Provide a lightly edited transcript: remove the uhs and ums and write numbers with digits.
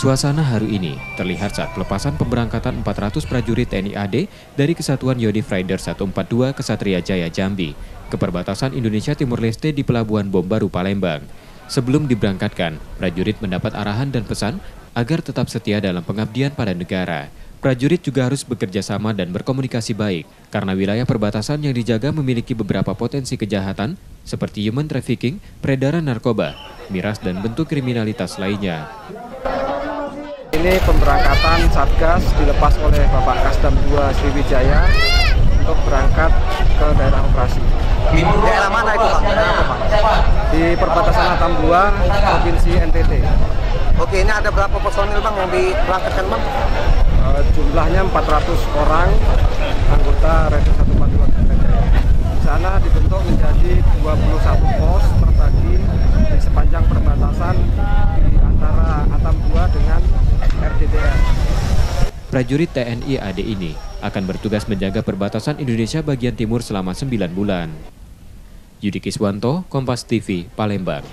Suasana haru ini terlihat saat pelepasan pemberangkatan 400 prajurit TNI AD dari Kesatuan Yonif Rider 142 Kesatria Jaya Jambi ke perbatasan Indonesia Timur Leste di Pelabuhan Bom Baru Palembang. Sebelum diberangkatkan, prajurit mendapat arahan dan pesan agar tetap setia dalam pengabdian pada negara. Prajurit juga harus bekerja sama dan berkomunikasi baik karena wilayah perbatasan yang dijaga memiliki beberapa potensi kejahatan seperti human trafficking, peredaran narkoba, miras, dan bentuk kriminalitas lainnya. Ini pemberangkatan Satgas dilepas oleh Bapak Kasdam 2 Sriwijaya untuk berangkat ke daerah operasi. Daerah mana itu Pak? Di perbatasan Batam 2, Provinsi NTT. Oke, ini ada berapa personil Bang yang diberangkatkan Bang? Jumlahnya 400 orang anggota Rider 142 Sriwijaya. Di sana dibentuk menjadi 21 pos terbagi di sepanjang perbatasan di antara Batam 2 dengan RDTR. Prajurit TNI AD ini akan bertugas menjaga perbatasan Indonesia bagian timur selama 9 bulan. Yudi Kiswanto, Kompas TV, Palembang.